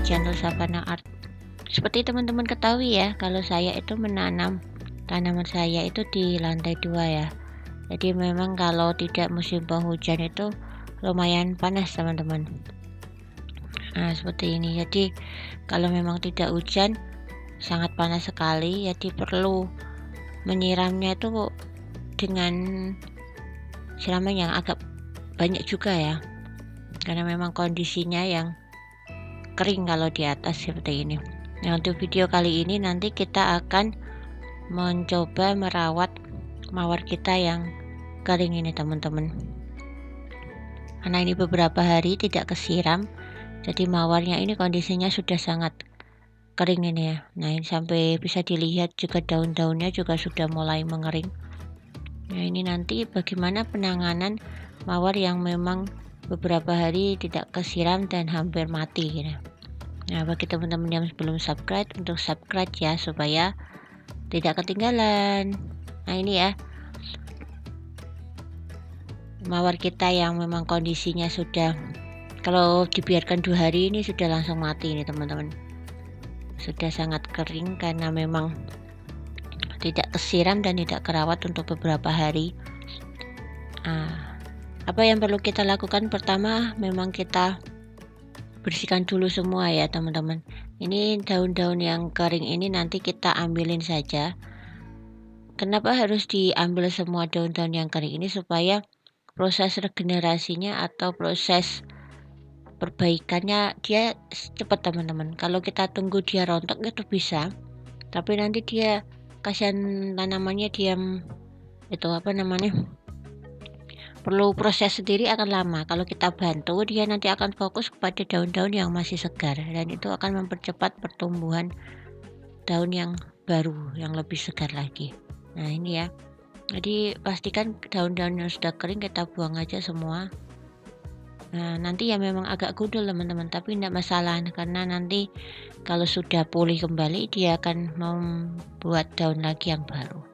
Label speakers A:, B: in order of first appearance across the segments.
A: di channel Savana Art. Seperti teman-teman ketahui ya, kalau saya itu menanam tanaman saya itu di lantai 2 ya. Jadi memang kalau tidak musim penghujan itu lumayan panas teman-teman. Nah seperti ini, jadi kalau memang tidak hujan sangat panas sekali, jadi perlu menyiramnya itu dengan siraman yang agak banyak juga ya, karena memang kondisinya yang kering kalau di atas seperti ini. Nah untuk video kali ini nanti kita akan mencoba merawat mawar kita yang kering ini teman-teman, karena ini beberapa hari tidak kesiram, jadi mawarnya ini kondisinya sudah sangat kering ini ya. Nah ini sampai bisa dilihat juga daun-daunnya juga sudah mulai mengering. Nah ini nanti bagaimana penanganan mawar yang memang beberapa hari tidak kesiram dan hampir mati gitu. Nah bagi teman-teman yang belum subscribe, untuk subscribe ya supaya tidak ketinggalan. Nah ini ya mawar kita yang memang kondisinya sudah, kalau dibiarkan 2 hari ini sudah langsung mati ini teman-teman, sudah sangat kering karena memang tidak kesiram dan tidak kerawat untuk beberapa hari. Apa yang perlu kita lakukan? Pertama memang kita bersihkan dulu semua ya teman-teman. Ini daun-daun yang kering ini nanti kita ambilin saja. Kenapa harus diambil semua daun-daun yang kering ini? Supaya proses regenerasinya atau proses perbaikannya dia cepat teman-teman. Kalau kita tunggu dia rontok itu bisa, tapi nanti dia kasihan tanamannya diam itu perlu proses sendiri akan lama. Kalau kita bantu dia nanti akan fokus kepada daun-daun yang masih segar, dan itu akan mempercepat pertumbuhan daun yang baru yang lebih segar lagi. Nah ini ya, jadi pastikan daun-daun yang sudah kering kita buang aja semua. Nah nanti ya memang agak gundul teman-teman, tapi tidak masalah karena nanti kalau sudah pulih kembali dia akan membuat daun lagi yang baru.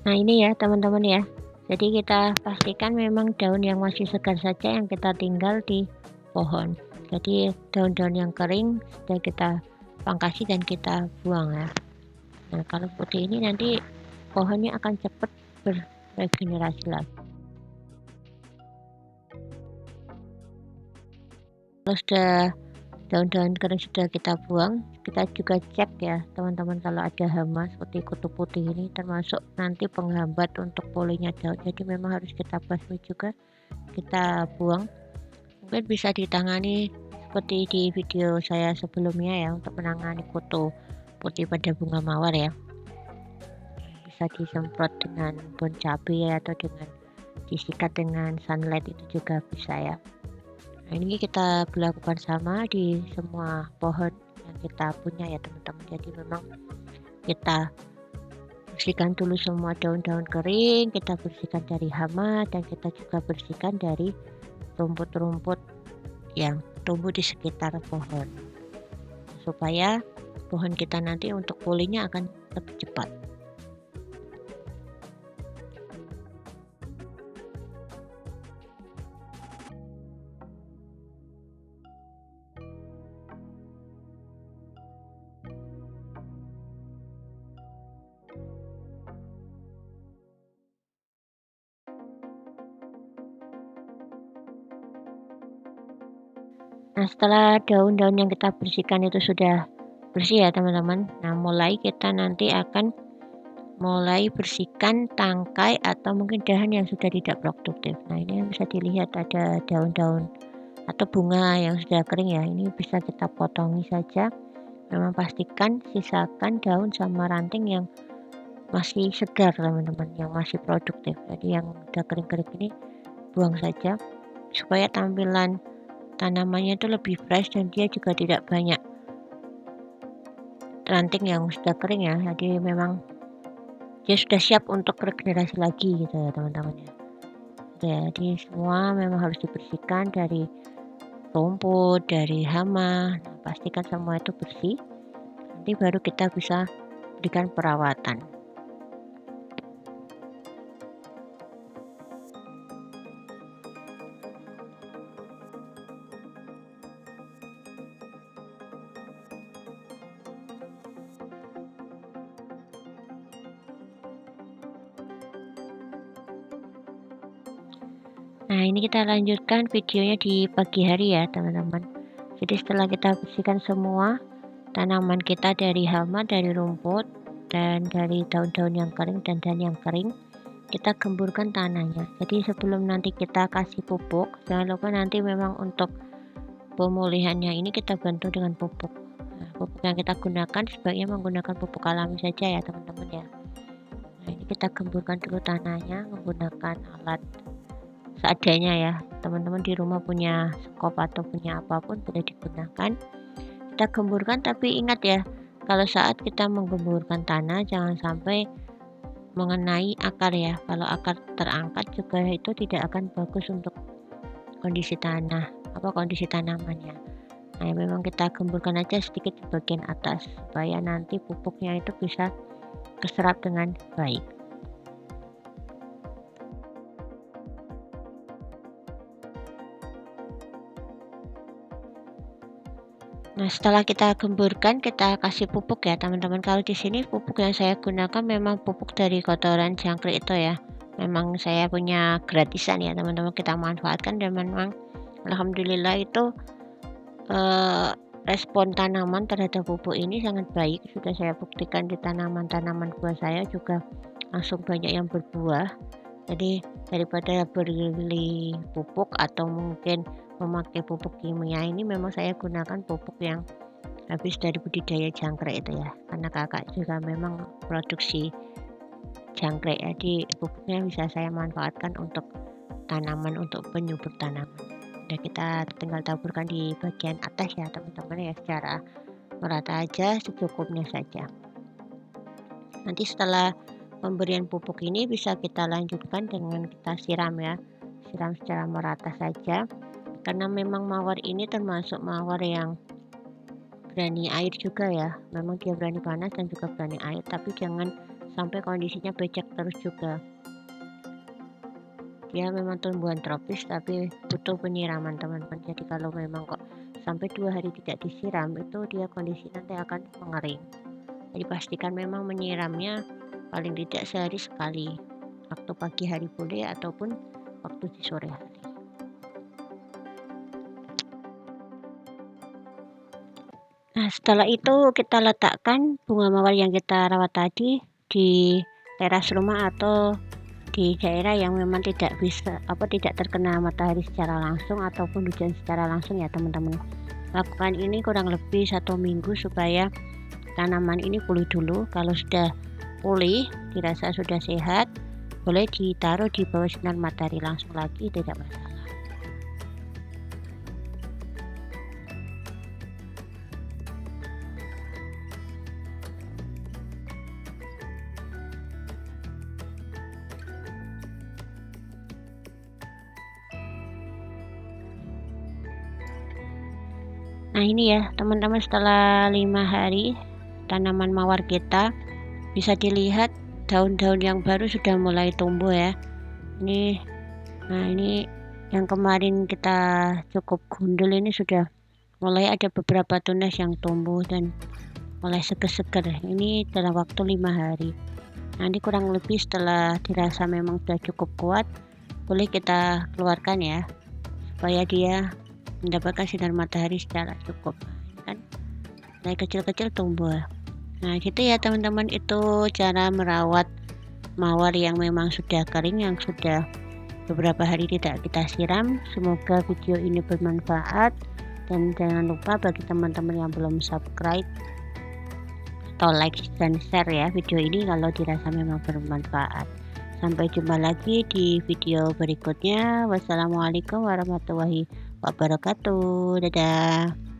A: Nah ini ya teman-teman ya, jadi kita pastikan memang daun yang masih segar saja yang kita tinggal di pohon. Jadi daun-daun yang kering sudah kita pangkasi dan kita buang ya. Nah kalau seperti ini nanti pohonnya akan cepat beregenerasi lagi. Kalau sudah daun-daun kering sudah kita buang, kita juga cek ya teman-teman kalau ada hama seperti kutu putih ini, termasuk nanti penghambat untuk pulihnya daun, jadi memang harus kita basmi juga, kita buang. Mungkin bisa ditangani seperti di video saya sebelumnya ya, untuk menangani kutu putih pada bunga mawar ya, bisa disemprot dengan bon cabai atau dengan disikat dengan sunlight, itu juga bisa ya. Nah ini kita berlakukan sama di semua pohon yang kita punya ya teman-teman. Jadi memang kita bersihkan dulu semua daun-daun kering, kita bersihkan dari hama, dan kita juga bersihkan dari rumput-rumput yang tumbuh di sekitar pohon, supaya pohon kita nanti untuk pulihnya akan lebih cepat. Nah setelah daun-daun yang kita bersihkan itu sudah bersih ya teman-teman, nah mulai kita nanti akan mulai bersihkan tangkai atau mungkin dahan yang sudah tidak produktif. Nah ini yang bisa dilihat ada daun-daun atau bunga yang sudah kering ya, ini bisa kita potongi saja. Memang pastikan sisakan daun sama ranting yang masih segar teman-teman, yang masih produktif. Jadi yang sudah kering-kering ini buang saja, supaya tampilan tanamannya itu lebih fresh dan dia juga tidak banyak ranting yang sudah kering ya. Jadi memang dia sudah siap untuk regenerasi lagi gitu ya teman-teman ya. Jadi semua memang harus dibersihkan dari rumput, dari hama. Nah, pastikan semua itu bersih, nanti baru kita bisa berikan perawatan. Nah, ini kita lanjutkan videonya di pagi hari ya, teman-teman. Jadi setelah kita bersihkan semua tanaman kita dari hama, dari rumput, dan dari daun-daun yang kering dan daun yang kering, kita gemburkan tanahnya. Jadi sebelum nanti kita kasih pupuk, jangan lupa nanti memang untuk pemulihannya ini kita bantu dengan pupuk. Nah, pupuk yang kita gunakan sebaiknya menggunakan pupuk alami saja ya, teman-teman ya. Nah, ini kita gemburkan dulu tanahnya menggunakan alat seadanya ya. Teman-teman di rumah punya skop atau punya apapun boleh digunakan. Kita gemburkan, tapi ingat ya, kalau saat kita menggemburkan tanah jangan sampai mengenai akar ya. Kalau akar terangkat juga itu tidak akan bagus untuk kondisi tanah, kondisi tanamannya. Nah, memang kita gemburkan aja sedikit di bagian atas supaya nanti pupuknya itu bisa keserap dengan baik. Nah, setelah kita gemburkan, kita kasih pupuk ya, teman-teman. Kalau di sini pupuk yang saya gunakan memang pupuk dari kotoran jangkrik itu ya. Memang saya punya gratisan ya, teman-teman. Kita manfaatkan dan memang alhamdulillah itu respon tanaman terhadap pupuk ini sangat baik. Sudah saya buktikan di tanaman-tanaman buah saya juga langsung banyak yang berbuah. Jadi daripada beli pupuk atau mungkin memakai pupuk kimia, ini memang saya gunakan pupuk yang habis dari budidaya jangkrik itu ya, karena kakak juga memang produksi jangkrik, jadi pupuknya bisa saya manfaatkan untuk tanaman, untuk penyubur tanaman. Udah, kita tinggal taburkan di bagian atas ya, teman-teman ya, secara merata aja, secukupnya saja. Nanti setelah pemberian pupuk ini bisa kita lanjutkan dengan kita siram ya, siram secara merata saja, karena memang mawar ini termasuk mawar yang berani air juga ya. Memang dia berani panas dan juga berani air, tapi jangan sampai kondisinya becek terus juga. Dia memang tumbuhan tropis tapi butuh penyiraman, teman-teman. Jadi kalau memang kok sampai 2 hari tidak disiram, itu dia kondisi nanti akan mengering. Jadi pastikan memang menyiramnya paling tidak sehari sekali, waktu pagi hari boleh ataupun waktu di sore hari. Nah, setelah itu kita letakkan bunga mawar yang kita rawat tadi di teras rumah atau di daerah yang memang tidak terkena matahari secara langsung ataupun hujan secara langsung ya, teman-teman. Lakukan ini kurang lebih 1 minggu supaya tanaman ini pulih dulu. Kalau sudah pulih, dirasa sudah sehat, boleh ditaruh di bawah sinar matahari langsung lagi, tidak masalah. Nah, ini ya teman-teman, setelah 5 hari tanaman mawar kita bisa dilihat daun-daun yang baru sudah mulai tumbuh ya. Ini yang kemarin kita cukup gundul ini sudah mulai ada beberapa tunas yang tumbuh dan mulai seger-seger. Ini dalam waktu 5 hari. Nanti kurang lebih setelah dirasa memang sudah cukup kuat, boleh kita keluarkan ya, supaya dia mendapatkan sinar matahari secara cukup. Kan mulai kecil-kecil tumbuh. Nah, gitu ya teman-teman, itu cara merawat mawar yang memang sudah kering, yang sudah beberapa hari tidak kita siram. Semoga video ini bermanfaat, dan jangan lupa bagi teman-teman yang belum subscribe atau like dan share ya video ini kalau dirasa memang bermanfaat. Sampai jumpa lagi di video berikutnya. Wassalamualaikum warahmatullahi wabarakatuh. Dadah.